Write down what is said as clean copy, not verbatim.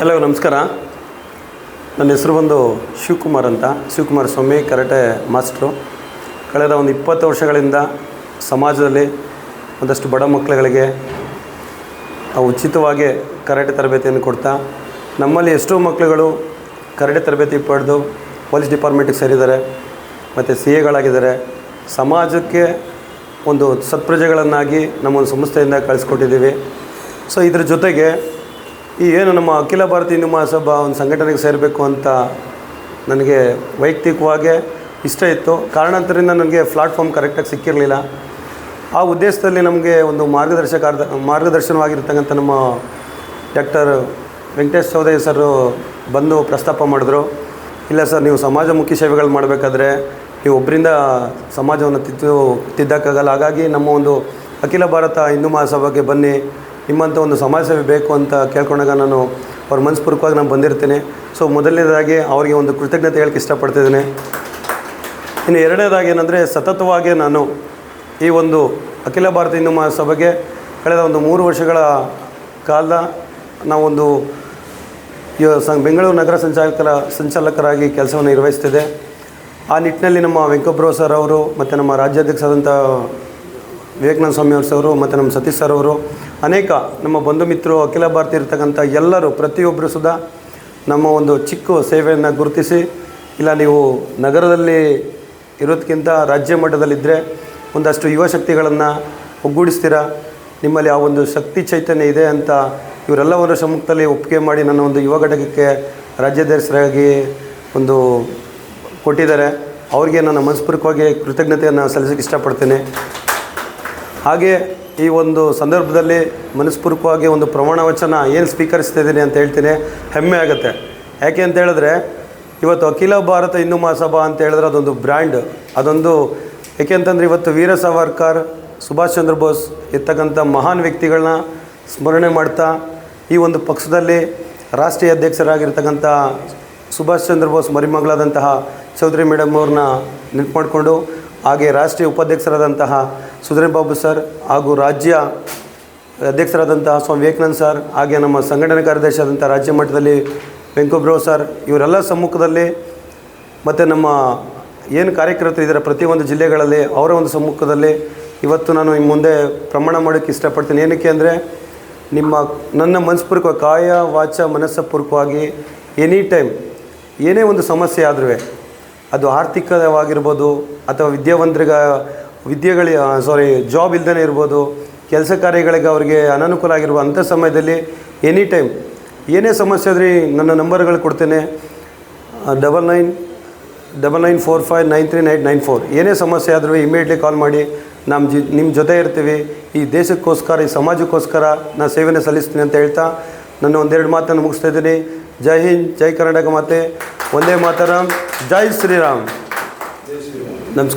ಎಲ್ಲರಿಗೂ ನಮಸ್ಕಾರ. ನನ್ನ ಹೆಸರು ಬಂದು ಶಿವಕುಮಾರ್ ಅಂತ, ಶಿವಕುಮಾರ ಸ್ವಾಮಿ, ಕರಾಟೆ ಮಾಸ್ಟ್ರು. ಕಳೆದ ಒಂದು 20 ವರ್ಷಗಳಿಂದ ಸಮಾಜದಲ್ಲಿ ಒಂದಷ್ಟು ಬಡ ಮಕ್ಕಳುಗಳಿಗೆ ಉಚಿತವಾಗಿ ಕರಾಟೆ ತರಬೇತಿಯನ್ನು ಕೊಡ್ತಾ, ನಮ್ಮಲ್ಲಿ ಎಷ್ಟೋ ಮಕ್ಕಳುಗಳು ಕರಾಟೆ ತರಬೇತಿ ಪಡೆದು ಪೊಲೀಸ್ ಡಿಪಾರ್ಟ್ಮೆಂಟಿಗೆ ಸೇರಿದ್ದಾರೆ, ಮತ್ತು CAಗಳಾಗಿದ್ದಾರೆ. ಸಮಾಜಕ್ಕೆ ಒಂದು ಸತ್ಪ್ರಜೆಗಳನ್ನಾಗಿ ನಮ್ಮೊಂದು ಸಂಸ್ಥೆಯಿಂದ ಕಳಿಸ್ಕೊಟ್ಟಿದ್ದೀವಿ. ಸೊ ಇದ್ರ ಜೊತೆಗೆ ಏನು ನಮ್ಮ ಅಖಿಲ ಭಾರತ ಹಿಂದೂ ಮಹಾಸಭಾ ಒಂದು ಸಂಘಟನೆಗೆ ಸೇರಬೇಕು ಅಂತ ನನಗೆ ವೈಯಕ್ತಿಕವಾಗಿ ಇಷ್ಟ ಇತ್ತು. ಕಾರಣಾಂತರದಿಂದ ನನಗೆ ಪ್ಲಾಟ್ಫಾರ್ಮ್ ಕರೆಕ್ಟಾಗಿ ಸಿಕ್ಕಿರಲಿಲ್ಲ. ಆ ಉದ್ದೇಶದಲ್ಲಿ ನಮಗೆ ಒಂದು ಮಾರ್ಗದರ್ಶನವಾಗಿರ್ತಕ್ಕಂಥ ನಮ್ಮ ಡಾಕ್ಟರ್ ವೆಂಕಟೇಶ್ ಚೌಧರಿ ಸರ್ ಬಂದು ಪ್ರಸ್ತಾಪ ಮಾಡಿದ್ರು. ಇಲ್ಲ ಸರ್, ನೀವು ಸಮಾಜಮುಖಿ ಸೇವೆಗಳು ಮಾಡಬೇಕಾದ್ರೆ ನೀವು ಒಬ್ಬರಿಂದ ಸಮಾಜವನ್ನು ತಿದ್ದಕ್ಕಾಗಲ್ಲ. ಹಾಗಾಗಿ ನಮ್ಮ ಒಂದು ಅಖಿಲ ಭಾರತ ಹಿಂದೂ ಮಹಾಸಭಾಗೆ ಬನ್ನಿ, ನಿಮ್ಮಂಥ ಒಂದು ಸಮಾಜ ಸೇವೆ ಬೇಕು ಅಂತ ಕೇಳ್ಕೊಂಡಾಗ ನಾನು ಅವ್ರ ಮನಸ್ಪೂರ್ವಕವಾಗಿ ನಾನು ಬಂದಿರ್ತೀನಿ. ಸೊ ಮೊದಲನೇದಾಗಿ ಅವರಿಗೆ ಒಂದು ಕೃತಜ್ಞತೆ ಹೇಳಕ್ಕೆ ಇಷ್ಟಪಡ್ತಿದ್ದೀನಿ. ಇನ್ನು ಎರಡನೇದಾಗಿ ಏನಂದರೆ, ಸತತವಾಗಿ ನಾನು ಈ ಒಂದು ಅಖಿಲ ಭಾರತ ಹಿಂದೂ ಮಹಾಸಭೆಗೆ ಕಳೆದ ಒಂದು 3 ವರ್ಷಗಳ ಕಾಲ ನಾವೊಂದು ಬೆಂಗಳೂರು ನಗರ ಸಂಚಾಲಕರಾಗಿ ಕೆಲಸವನ್ನು ನಿರ್ವಹಿಸ್ತಿದೆ. ಆ ನಿಟ್ಟಿನಲ್ಲಿ ನಮ್ಮ ವೆಂಕಬ್ರೋ ಸರ್ ಅವರು ಮತ್ತು ನಮ್ಮ ರಾಜ್ಯಾಧ್ಯಕ್ಷರಾದಂಥ ವಿವೇಕಾನಂದ ಸ್ವಾಮಿ ಅವರು ಮತ್ತು ನಮ್ಮ ಸತೀಶ್ ಸರ್ ಅವರು, ಅನೇಕ ನಮ್ಮ ಬಂಧು ಮಿತ್ರರು, ಅಖಿಲ ಭಾರತ ಇರ್ತಕ್ಕಂಥ ಎಲ್ಲರೂ, ಪ್ರತಿಯೊಬ್ಬರು ಸುಧಾ ನಮ್ಮ ಒಂದು ಚಿಕ್ಕ ಸೇವೆಯನ್ನು ಗುರುತಿಸಿ, ಇಲ್ಲ ನೀವು ನಗರದಲ್ಲಿ ಇರೋದಕ್ಕಿಂತ ರಾಜ್ಯ ಮಟ್ಟದಲ್ಲಿದ್ದರೆ ಒಂದಷ್ಟು ಯುವ ಶಕ್ತಿಗಳನ್ನು ಒಗ್ಗೂಡಿಸ್ತೀರಾ, ನಿಮ್ಮಲ್ಲಿ ಆ ಒಂದು ಶಕ್ತಿ ಚೈತನ್ಯ ಇದೆ ಅಂತ ಇವರೆಲ್ಲವರ ಸಮ್ಮುಖದಲ್ಲಿ ಒಪ್ಪಿಗೆ ಮಾಡಿ ನನ್ನ ಒಂದು ಯುವ ಘಟಕಕ್ಕೆ ರಾಜ್ಯಾಧ್ಯಕ್ಷರಾಗಿ ಒಂದು ಕೊಟ್ಟಿದ್ದಾರೆ. ಅವರಿಗೆ ನಾನು ಮನಸ್ಪೂರ್ವಕವಾಗಿ ಕೃತಜ್ಞತೆಯನ್ನು ಸಲ್ಲಿಸೋಕ್ಕೆ ಇಷ್ಟಪಡ್ತೇನೆ. ಹಾಗೆ ಈ ಒಂದು ಸಂದರ್ಭದಲ್ಲಿ ಮನಸ್ಪೂರ್ವಕವಾಗಿ ಒಂದು ಪ್ರಮಾಣ ವಚನ ಏನು ಸ್ವೀಕರಿಸ್ತಿದ್ದೀನಿ ಅಂತ ಹೇಳ್ತೀನಿ, ಹೆಮ್ಮೆ ಆಗುತ್ತೆ. ಯಾಕೆ ಅಂತ ಹೇಳಿದ್ರೆ, ಇವತ್ತು ಅಖಿಲ ಭಾರತ ಹಿಂದೂ ಮಹಾಸಭಾ ಅಂತ ಹೇಳಿದ್ರೆ ಅದೊಂದು ಬ್ರ್ಯಾಂಡ್, ಅದೊಂದು ಏಕೆ ಅಂತಂದರೆ ಇವತ್ತು ವೀರ ಸಾವರ್ಕರ್, ಸುಭಾಷ್ ಚಂದ್ರ ಬೋಸ್ ಇರ್ತಕ್ಕಂಥ ಮಹಾನ್ ವ್ಯಕ್ತಿಗಳನ್ನ ಸ್ಮರಣೆ ಮಾಡ್ತಾ, ಈ ಒಂದು ಪಕ್ಷದಲ್ಲಿ ರಾಷ್ಟ್ರೀಯ ಅಧ್ಯಕ್ಷರಾಗಿರ್ತಕ್ಕಂಥ ಸುಭಾಷ್ ಚಂದ್ರ ಬೋಸ್ ಮರಿಮಗಳಾದಂತಹ ಚೌಧರಿ ಮೇಡಮ್ ಅವ್ರನ್ನ ನೆನಪು ಮಾಡಿಕೊಂಡು, ಹಾಗೆ ರಾಷ್ಟ್ರೀಯ ಉಪಾಧ್ಯಕ್ಷರಾದಂತಹ ಸುಧೀರ್ ಬಾಬು ಸರ್, ಹಾಗೂ ರಾಜ್ಯ ಅಧ್ಯಕ್ಷರಾದಂತಹ ಸ್ವಾಮಿ ವಿವೇಕಾನಂದ ಸರ್, ಹಾಗೆ ನಮ್ಮ ಸಂಘಟನಾ ಕಾರ್ಯದರ್ಶಿ ಆದಂಥ ರಾಜ್ಯ ಮಟ್ಟದಲ್ಲಿ ವೆಂಕಬ್ರೋ ಸರ್, ಇವರೆಲ್ಲ ಸಮ್ಮುಖದಲ್ಲಿ, ಮತ್ತು ನಮ್ಮ ಏನು ಕಾರ್ಯಕರ್ತರಿದ್ದಾರೆ ಪ್ರತಿಯೊಂದು ಜಿಲ್ಲೆಗಳಲ್ಲಿ ಅವರ ಒಂದು ಸಮ್ಮುಖದಲ್ಲಿ ಇವತ್ತು ನಾನು ನಿಮ್ಮ ಮುಂದೆ ಪ್ರಮಾಣ ಮಾಡೋಕ್ಕೆ ಇಷ್ಟಪಡ್ತೀನಿ. ಏನಕ್ಕೆ ಅಂದರೆ, ನನ್ನ ಮನಸ್ಪೂರ್ವಕ ಕಾಯ ವಾಚ ಮನಸ್ಸಪೂರ್ವಕವಾಗಿ ಎನಿ ಟೈಮ್ ಏನೇ ಒಂದು ಸಮಸ್ಯೆ ಆದರೂ, ಅದು ಆರ್ಥಿಕವಾಗಿರ್ಬೋದು ಅಥವಾ ಜಾಬ್ ಇಲ್ಲದೇ ಇರ್ಬೋದು, ಕೆಲಸ ಕಾರ್ಯಗಳಿಗೆ ಅವರಿಗೆ ಅನನುಕೂಲ ಆಗಿರುವ ಅಂಥ ಸಮಯದಲ್ಲಿ ಎನಿ ಟೈಮ್ ಏನೇ ಸಮಸ್ಯೆ ಆದರೆ ನನ್ನ ನಂಬರ್ಗಳು ಕೊಡ್ತೇನೆ, 9994593994. ಏನೇ ಸಮಸ್ಯೆ ಆದರೂ ಇಮಿಡಿಯೇಟ್ಲಿ ಕಾಲ್ ಮಾಡಿ, ನಿಮ್ಮ ಜೊತೆ ಇರ್ತೀವಿ. ಈ ದೇಶಕ್ಕೋಸ್ಕರ, ಈ ಸಮಾಜಕ್ಕೋಸ್ಕರ ನಾನು ಸೇವೆಯನ್ನು ಸಲ್ಲಿಸ್ತೀನಿ ಅಂತ ಹೇಳ್ತಾ ನನ್ನ ಒಂದೆರಡು ಮಾತನ್ನು ಮುಗಿಸ್ತಾ ಇದ್ದೀನಿ. ಜೈ ಹಿಂದ್, ಜೈ ಕರ್ನಾಟಕ ಮಾತೆ, ವಂದೇ ಮಾತರಂ, ಜೈ ಶ್ರೀರಾಮ್. ನಮಸ್ಕಾರ.